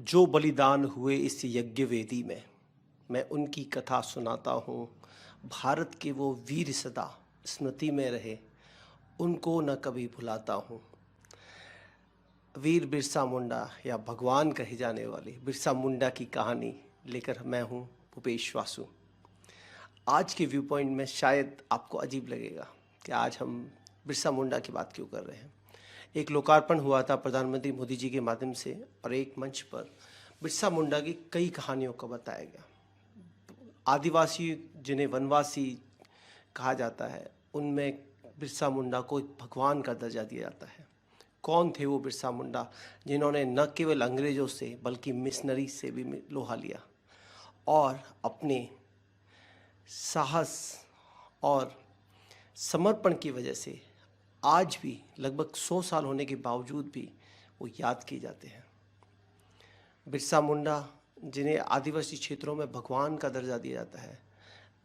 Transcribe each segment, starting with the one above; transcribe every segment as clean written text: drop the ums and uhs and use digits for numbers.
जो बलिदान हुए इस यज्ञ वेदी में, मैं उनकी कथा सुनाता हूँ। भारत के वो वीर सदा स्मृति में रहे, उनको न कभी भुलाता हूँ। वीर बिरसा मुंडा या भगवान कहे जाने वाले बिरसा मुंडा की कहानी लेकर मैं हूँ भूपेश वासु। आज के व्यू पॉइंट में शायद आपको अजीब लगेगा कि आज हम बिरसा मुंडा की बात क्यों कर रहे हैं। एक लोकार्पण हुआ था प्रधानमंत्री मोदी जी के माध्यम से और एक मंच पर बिरसा मुंडा की कई कहानियों को बताया गया। आदिवासी जिन्हें वनवासी कहा जाता है, उनमें बिरसा मुंडा को एक भगवान का दर्जा दिया जाता है। कौन थे वो बिरसा मुंडा जिन्होंने न केवल अंग्रेज़ों से बल्कि मिशनरी से भी लोहा लिया और अपने साहस और समर्पण की वजह से आज भी लगभग 100 साल होने के बावजूद भी वो याद किए जाते हैं। बिरसा मुंडा जिन्हें आदिवासी क्षेत्रों में भगवान का दर्जा दिया जाता है,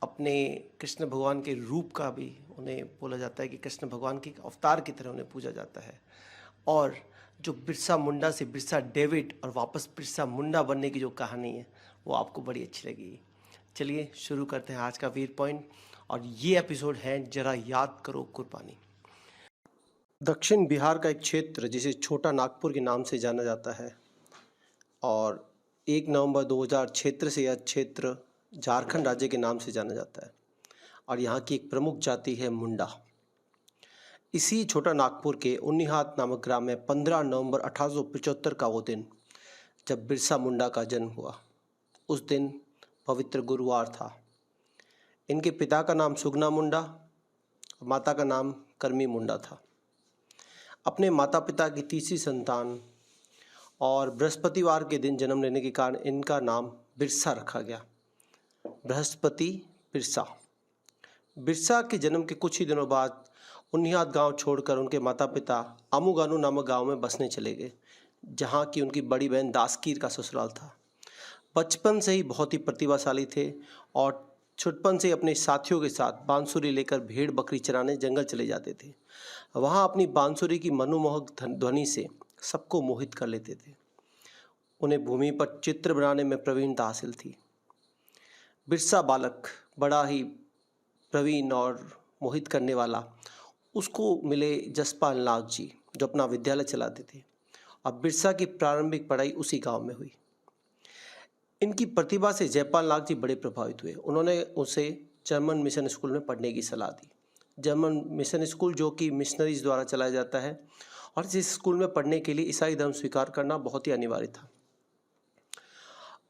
अपने कृष्ण भगवान के रूप का भी उन्हें बोला जाता है कि कृष्ण भगवान के एक अवतार की तरह उन्हें पूजा जाता है। और जो बिरसा मुंडा से बिरसा डेविड और वापस बिरसा मुंडा बनने की जो कहानी है वो आपको बड़ी अच्छी लगेगी। चलिए शुरू करते हैं आज का वीर पॉइंट। और ये एपिसोड है जरा याद करो कुर्बानी। दक्षिण बिहार का एक क्षेत्र जिसे छोटा नागपुर के नाम से जाना जाता है और 1 नवंबर 2000 क्षेत्र से यह क्षेत्र झारखंड राज्य के नाम से जाना जाता है और यहाँ की एक प्रमुख जाति है मुंडा। इसी छोटा नागपुर के उन्नीहाट नामक ग्राम में 15 नवंबर 1875 का वो दिन जब बिरसा मुंडा का जन्म हुआ। उस दिन पवित्र गुरुवार था। इनके पिता का नाम सुगना मुंडा, माता का नाम करमी मुंडा था। अपने माता पिता की तीसरी संतान और बृहस्पतिवार के दिन जन्म लेने के कारण इनका नाम बिरसा रखा गया। बृहस्पति बिरसा। बिरसा के जन्म के कुछ ही दिनों बाद उन्नीहाट गांव छोड़कर उनके माता पिता आमुगानू नामक गांव में बसने चले गए, जहां की उनकी बड़ी बहन दासकीर का ससुराल था। बचपन से ही बहुत ही प्रतिभाशाली थे और छुटपन से अपने साथियों के साथ बांसुरी लेकर भेड़ बकरी चराने जंगल चले जाते थे। वहां अपनी बांसुरी की मनमोहक ध्वनि से सबको मोहित कर लेते थे। उन्हें भूमि पर चित्र बनाने में प्रवीणता हासिल थी। बिरसा बालक बड़ा ही प्रवीण और मोहित करने वाला, उसको मिले जसपाल नाग जी जो अपना विद्यालय चलाते थे। अब बिरसा की प्रारंभिक पढ़ाई उसी गांव में हुई। इनकी प्रतिभा से जयपाल नाग जी बड़े प्रभावित हुए। उन्होंने उसे जर्मन मिशन स्कूल में पढ़ने की सलाह दी। जर्मन मिशन स्कूल जो कि मिशनरीज द्वारा चलाया जाता है और इस स्कूल में पढ़ने के लिए ईसाई धर्म स्वीकार करना बहुत ही अनिवार्य था।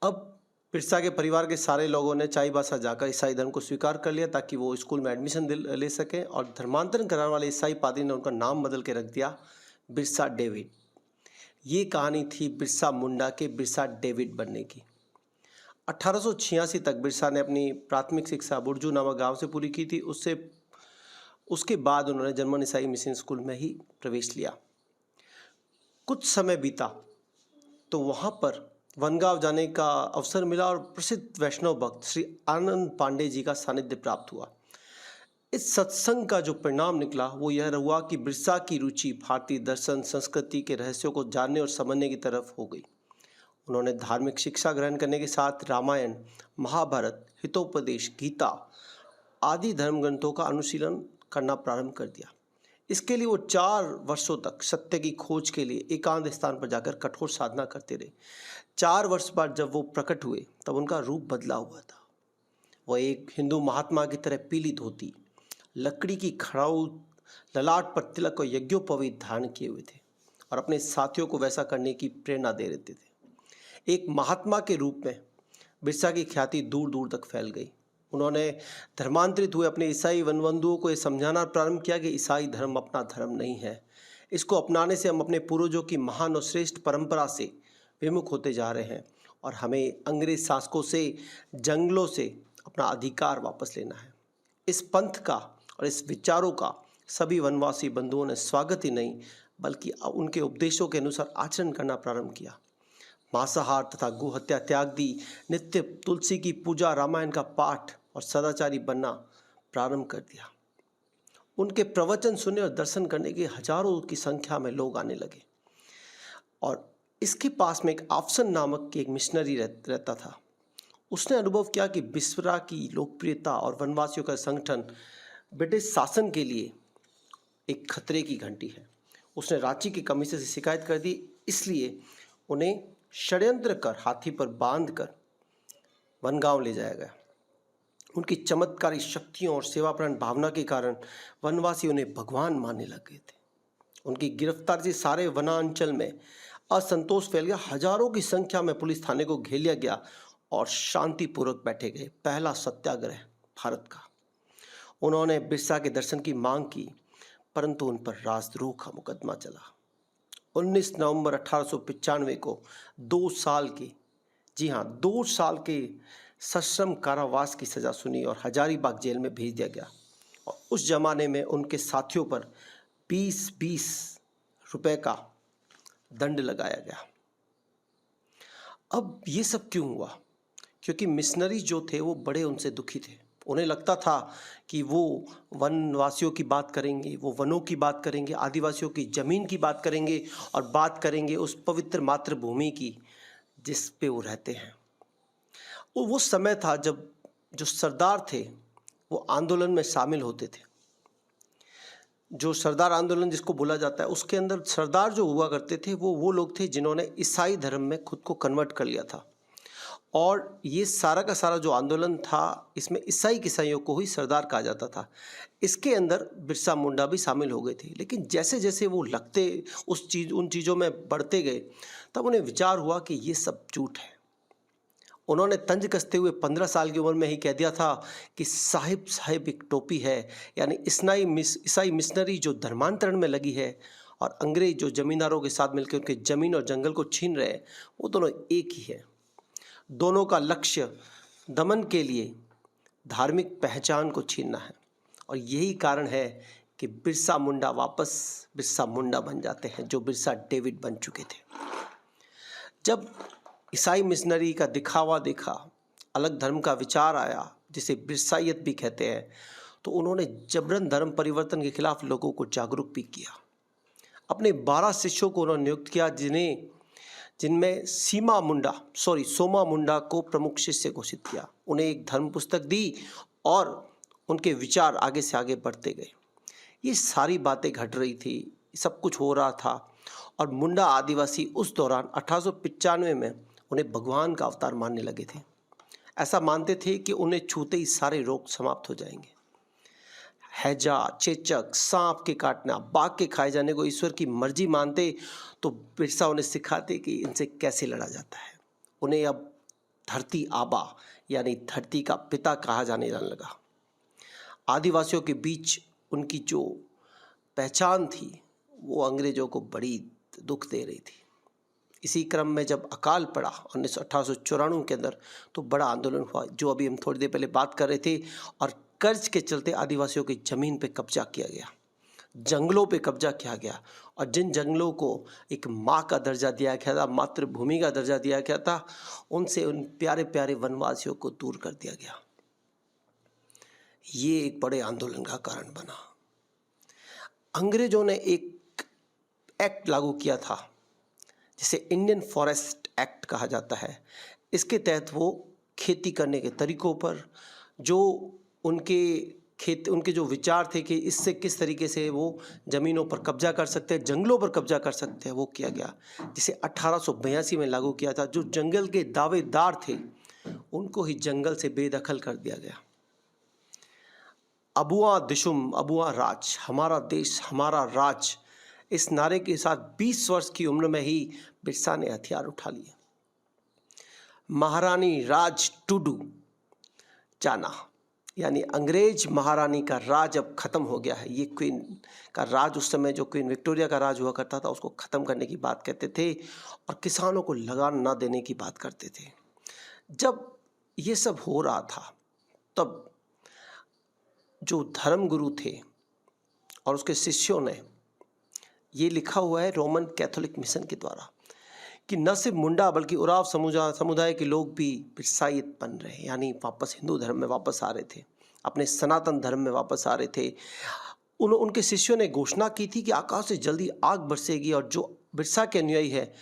अब बिरसा के परिवार के सारे लोगों ने चाईबासा जाकर ईसाई धर्म को स्वीकार कर लिया ताकि वो स्कूल में एडमिशन ले सकें और धर्मांतरण कराने वाले ईसाई पादरी ने उनका नाम बदल के रख दिया बिरसा डेविड। ये कहानी थी बिरसा मुंडा के बिरसा डेविड बनने की। 1886 तक बिरसा ने अपनी प्राथमिक शिक्षा बुर्जू नामक गांव से पूरी की थी। उसके बाद उन्होंने जर्मन ईसाई मिशन स्कूल में ही प्रवेश लिया। कुछ समय बीता तो वहाँ पर वनगांव जाने का अवसर मिला और प्रसिद्ध वैष्णव भक्त श्री आनंद पांडे जी का सानिध्य प्राप्त हुआ। इस सत्संग का जो परिणाम निकला वो यह हुआ कि बिरसा की रुचि भारतीय दर्शन संस्कृति के रहस्यों को जानने और समझने की तरफ हो गई। उन्होंने धार्मिक शिक्षा ग्रहण करने के साथ रामायण, महाभारत, हितोपदेश, गीता आदि धर्म ग्रंथों का अनुशीलन करना प्रारंभ कर दिया। इसके लिए वो 4 वर्षों तक सत्य की खोज के लिए एकांत स्थान पर जाकर कठोर साधना करते रहे। 4 वर्ष बाद जब वो प्रकट हुए तब उनका रूप बदला हुआ था। वह एक हिंदू महात्मा की तरह पीली धोती, लकड़ी की खड़ाऊ, ललाट पर तिलक और यज्ञोपवीत धारण किए हुए थे और अपने साथियों को वैसा करने की प्रेरणा दे देते थे। एक महात्मा के रूप में बिरसा की ख्याति दूर दूर तक फैल गई। उन्होंने धर्मांतरित हुए अपने ईसाई वनबंधुओं को यह समझाना प्रारंभ किया कि ईसाई धर्म अपना धर्म नहीं है। इसको अपनाने से हम अपने पूर्वजों की महान और श्रेष्ठ परंपरा से विमुख होते जा रहे हैं और हमें अंग्रेज शासकों से, जंगलों से अपना अधिकार वापस लेना है। इस पंथ का और इस विचारों का सभी वनवासी बंधुओं ने स्वागत ही नहीं बल्कि उनके उपदेशों के अनुसार आचरण करना प्रारंभ किया। मांसाहार तथा गोहत्या त्याग दी, नित्य तुलसी की पूजा, रामायण का पाठ और सदाचारी बनना प्रारंभ कर दिया। उनके प्रवचन सुनने और दर्शन करने के हजारों की संख्या में लोग आने लगे और इसके पास में एक आफसन नामक एक मिशनरी रहता था। उसने अनुभव किया कि बिस्वा की लोकप्रियता और वनवासियों का संगठन ब्रिटिश शासन के लिए एक खतरे की घंटी है। उसने रांची के कमिश्नर से शिकायत कर दी, इसलिए उन्हें षड्यंत्र कर हाथी पर बांध कर वनगांव ले जाया गया। उनकी चमत्कारी शक्तियों और सेवापरायण भावना के कारण वनवासी उन्हें भगवान मानने लग गए थे। उनकी गिरफ्तारी से सारे वनांचल में असंतोष फैल गया। हजारों की संख्या में पुलिस थाने को घेर लिया गया और शांतिपूर्वक बैठे गए। पहला सत्याग्रह भारत का। उन्होंने बिरसा के दर्शन की मांग की, परंतु उन पर राजद्रोह का मुकदमा चला। 19 नवंबर 1895 को 2 साल के, जी हाँ 2 साल के सश्रम कारावास की सजा सुनी और हजारीबाग जेल में भेज दिया गया। और उस जमाने में उनके साथियों पर 20-20 रुपए का दंड लगाया गया। अब ये सब क्यों हुआ? क्योंकि मिशनरी जो थे वो बड़े उनसे दुखी थे। उन्हें लगता था कि वो वनवासियों की बात करेंगे, वो वनों की बात करेंगे, आदिवासियों की ज़मीन की बात करेंगे और बात करेंगे उस पवित्र मातृभूमि की जिस पे वो रहते हैं। वो समय था जब जो सरदार थे वो आंदोलन में शामिल होते थे। जो सरदार आंदोलन जिसको बोला जाता है, उसके अंदर सरदार जो हुआ करते थे वो लोग थे जिन्होंने ईसाई धर्म में खुद को कन्वर्ट कर लिया था। और ये सारा का सारा जो आंदोलन था, इसमें ईसाइयों को ही सरदार कहा जाता था। इसके अंदर बिरसा मुंडा भी शामिल हो गए थे। लेकिन जैसे जैसे वो उन चीज़ों में बढ़ते गए, तब उन्हें विचार हुआ कि ये सब झूठ है। उन्होंने तंज कसते हुए 15 साल की उम्र में ही कह दिया था कि साहिब एक टोपी है, यानी ईसाई मिशनरी जो धर्मांतरण में लगी है और अंग्रेज जो जमींदारों के साथ मिलकर उनके ज़मीन और जंगल को छीन रहे हैं, वो दोनों एक ही है। दोनों का लक्ष्य दमन के लिए धार्मिक पहचान को छीनना है। और यही कारण है कि बिरसा मुंडा वापस बिरसा मुंडा बन जाते हैं, जो बिरसा डेविड बन चुके थे। जब ईसाई मिशनरी का दिखावा देखा, अलग धर्म का विचार आया जिसे बिरसाइयत भी कहते हैं, तो उन्होंने जबरन धर्म परिवर्तन के खिलाफ लोगों को जागरूक भी किया। अपने 12 शिष्यों को उन्होंने नियुक्त किया, जिनमें सोमा मुंडा को प्रमुख शिष्य घोषित किया। उन्हें एक धर्म पुस्तक दी और उनके विचार आगे से आगे बढ़ते गए। ये सारी बातें घट रही थी, सब कुछ हो रहा था। और मुंडा आदिवासी उस दौरान 1895 में उन्हें भगवान का अवतार मानने लगे थे। ऐसा मानते थे कि उन्हें छूते ही सारे रोग समाप्त हो जाएंगे। हैजा, चेचक, सांप के काटना, बाघ के खाए जाने को ईश्वर की मर्जी मानते, तो बिरसा उन्हें सिखाते कि इनसे कैसे लड़ा जाता है। उन्हें अब धरती आबा यानी धरती का पिता कहा जाने लगा। आदिवासियों के बीच उनकी जो पहचान थी वो अंग्रेजों को बड़ी दुख दे रही थी। इसी क्रम में जब अकाल पड़ा 1894 के अंदर, तो बड़ा आंदोलन हुआ, जो अभी हम थोड़ी देर पहले बात कर रहे थे। और कर्ज के चलते आदिवासियों की ज़मीन पे कब्जा किया गया, जंगलों पे कब्जा किया गया। और जिन जंगलों को एक माँ का दर्जा दिया गया था, मातृभूमि का दर्जा दिया गया था, उनसे उन प्यारे प्यारे वनवासियों को दूर कर दिया गया। ये एक बड़े आंदोलन का कारण बना। अंग्रेजों ने एक एक्ट लागू किया था जिसे इंडियन फॉरेस्ट एक्ट कहा जाता है। इसके तहत वो खेती करने के तरीकों पर जो उनके जो विचार थे कि इससे किस तरीके से वो ज़मीनों पर कब्जा कर सकते हैं, जंगलों पर कब्जा कर सकते हैं, वो किया गया, जिसे 1882 में लागू किया था। जो जंगल के दावेदार थे उनको ही जंगल से बेदखल कर दिया गया। अबुआ दिशुम अबुआ राज, हमारा देश हमारा राज, इस नारे के साथ 20 वर्ष की उम्र में ही बिरसा ने हथियार उठा लिए। महारानी राज टुडू जाना, यानी अंग्रेज महारानी का राज अब खत्म हो गया है। ये क्वीन का राज, उस समय जो क्वीन विक्टोरिया का राज हुआ करता था, उसको खत्म करने की बात कहते थे और किसानों को लगान ना देने की बात करते थे। जब ये सब हो रहा था, तब जो धर्मगुरु थे और उसके शिष्यों ने, ये लिखा हुआ है रोमन कैथोलिक मिशन के द्वारा, कि न सिर्फ मुंडा बल्कि उराव समुदाय के लोग भी बिरसाइयत बन रहे हैं, यानी वापस हिंदू धर्म में वापस आ रहे थे, अपने सनातन धर्म में वापस आ रहे थे। उनके शिष्यों ने घोषणा की थी कि आकाश से जल्दी आग बरसेगी और जो बिरसा के अनुयायी है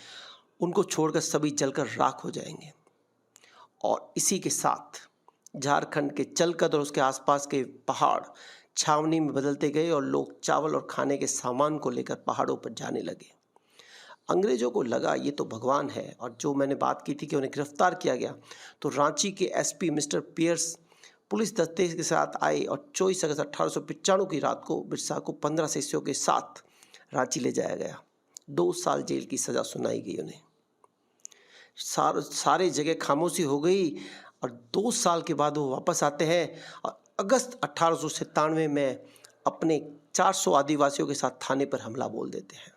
उनको छोड़कर सभी जलकर राख हो जाएंगे। और इसी के साथ झारखंड के चलकद और उसके आसपास के पहाड़ छावनी में बदलते गए और लोग चावल और खाने के सामान को लेकर पहाड़ों पर जाने लगे। अंग्रेजों को लगा ये तो भगवान है, और जो मैंने बात की थी कि उन्हें गिरफ्तार किया गया, तो रांची के एसपी मिस्टर पियर्स पुलिस दस्ते के साथ आए और 24 अगस्त 1895 की रात को बिरसा को 15 शिष्यों के साथ रांची ले जाया गया। 2 साल जेल की सज़ा सुनाई गई उन्हें। सारे जगह खामोशी हो गई और 2 साल के बाद वो वापस आते हैं और अगस्त 1897 में अपने 400 आदिवासियों के साथ थाने पर हमला बोल देते हैं।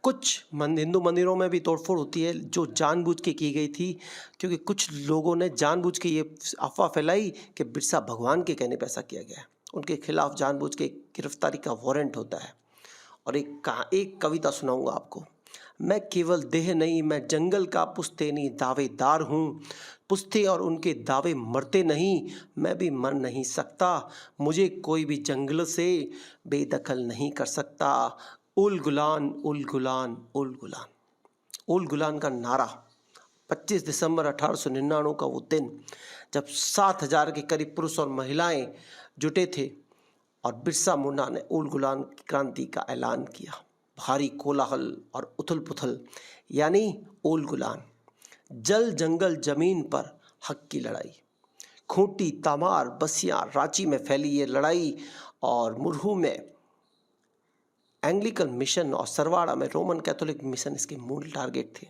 कुछ हिंदू मंदिरों में भी तोड़फोड़ होती है, जो जानबूझ के की गई थी, क्योंकि कुछ लोगों ने जानबूझ के ये अफवाह फैलाई कि बिरसा भगवान के कहने पर ऐसा किया गया है। उनके खिलाफ जानबूझ के गिरफ्तारी का वारंट होता है। और एक कविता सुनाऊंगा आपको। मैं केवल देह नहीं, मैं जंगल का पुश्तैनी दावेदार हूँ। पुश्ते और उनके दावे मरते नहीं, मैं भी मर नहीं सकता। मुझे कोई भी जंगल से बेदखल नहीं कर सकता। उल गुलान, उल गुलान, उल गुलान। उल गुलान का नारा 25 दिसंबर 1899 का वो दिन, जब 7,000 के करीब पुरुष और महिलाएं जुटे थे और बिरसा मुंडा ने उल गुलान क्रांति का ऐलान किया। भारी कोलाहल और उथल पुथल, यानी उल गुलान। जल जंगल जमीन पर हक की लड़ाई। खूंटी, तामार, बसिया, रांची में फैली ये लड़ाई, और मुरहू में एंग्लिकन मिशन और सरवाड़ा में रोमन कैथोलिक मिशन इसके मूल टारगेट थे।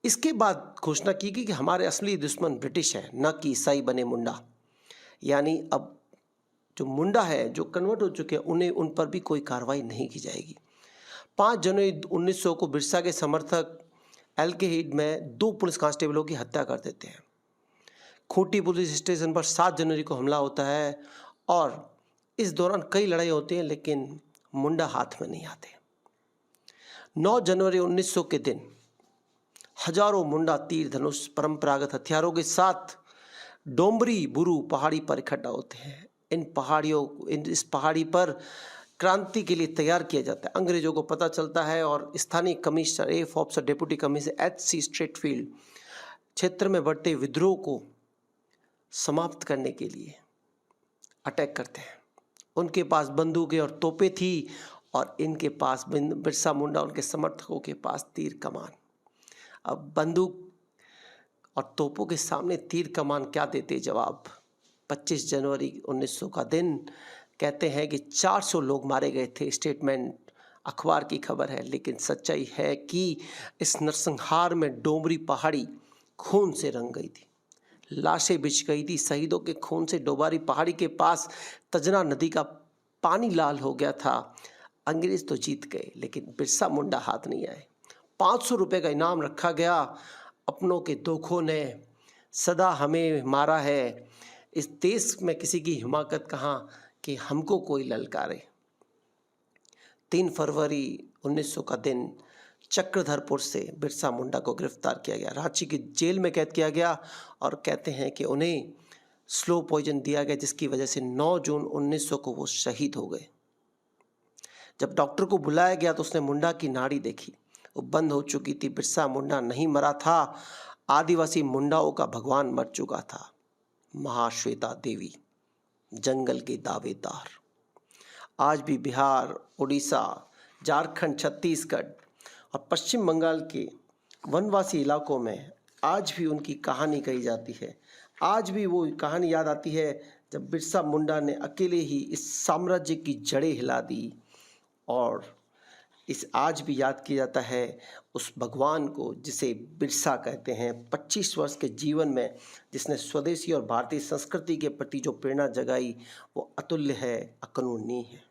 इसके बाद घोषणा की गई कि हमारे असली दुश्मन ब्रिटिश है, न कि ईसाई बने मुंडा। यानी अब जो मुंडा है, जो कन्वर्ट हो चुके हैं, उन्हें उन पर भी कोई कार्रवाई नहीं की जाएगी। 5 जनवरी 1900 को बिरसा के समर्थक एल्केहिड में 2 पुलिस कांस्टेबलों की हत्या कर देते हैं। खूंटी पुलिस स्टेशन पर 7 जनवरी को हमला होता है और इस दौरान कई लड़ाई होती हैं, लेकिन मुंडा हाथ में नहीं आते। 9 जनवरी 1900 के दिन हजारों मुंडा तीर धनुष परंपरागत हथियारों के साथ डोंबरी बुरू पहाड़ी पर इकट्ठा होते हैं। इस पहाड़ी पर क्रांति के लिए तैयार किया जाता है। अंग्रेजों को पता चलता है और स्थानीय commissioner F officer deputy commissioner H C. Streatfield क्षेत्र में बढ़ते विद्रोह को समाप्त करने के लिए अटैक करते हैं। उनके पास बंदूकें और तोपें थी और इनके पास बिरसा मुंडा, उनके समर्थकों के पास तीर कमान। अब बंदूक और तोपों के सामने तीर कमान क्या देते जवाब। 25 जनवरी 1900 का दिन, कहते हैं कि 400 लोग मारे गए थे। स्टेटमेंट अखबार की खबर है, लेकिन सच्चाई है कि इस नरसंहार में डोंबरी पहाड़ी खून से रंग गई थी। लाशें बिछ गई थी। शहीदों के खून से डोबारी पहाड़ी के पास तजना नदी का पानी लाल हो गया था। अंग्रेज तो जीत गए, लेकिन बिरसा मुंडा हाथ नहीं आए। 500 रुपये का इनाम रखा गया। अपनों के दोखों ने सदा हमें मारा है। इस देश में किसी की हिमाकत कहाँ कि हमको कोई ललकारे। 3 फरवरी 1900 का दिन चक्रधरपुर से बिरसा मुंडा को गिरफ्तार किया गया, रांची की जेल में कैद किया गया और कहते हैं कि उन्हें स्लो पॉइजन दिया गया, जिसकी वजह से 9 जून 1900 को वो शहीद हो गए। जब डॉक्टर को बुलाया गया तो उसने मुंडा की नाड़ी देखी, वो बंद हो चुकी थी। बिरसा मुंडा नहीं मरा था, आदिवासी मुंडाओं का भगवान मर चुका था। महाश्वेता देवी, जंगल के दावेदार। आज भी बिहार, उड़ीसा, झारखंड, छत्तीसगढ़ और पश्चिम बंगाल के वनवासी इलाकों में आज भी उनकी कहानी कही जाती है। आज भी वो कहानी याद आती है जब बिरसा मुंडा ने अकेले ही इस साम्राज्य की जड़ें हिला दी। और इस आज भी याद किया जाता है उस भगवान को जिसे बिरसा कहते हैं। 25 वर्ष के जीवन में जिसने स्वदेशी और भारतीय संस्कृति के प्रति जो प्रेरणा जगाई वो अतुल्य है, अकनूनी है।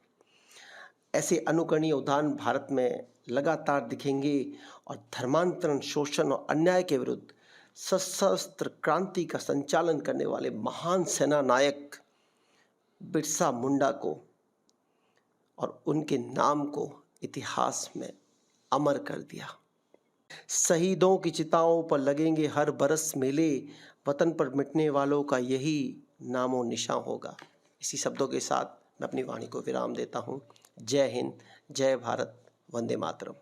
ऐसे अनुकरणीय उदाहरण भारत में लगातार दिखेंगे और धर्मांतरण, शोषण और अन्याय के विरुद्ध सशस्त्र क्रांति का संचालन करने वाले महान सेना नायक बिरसा मुंडा को और उनके नाम को इतिहास में अमर कर दिया। शहीदों की चिताओं पर लगेंगे हर बरस मेले, वतन पर मिटने वालों का यही नामो निशान होगा। इसी शब्दों के साथ मैं अपनी वाणी को विराम देता हूँ। जय हिंद, जय भारत, वंदे मातरम।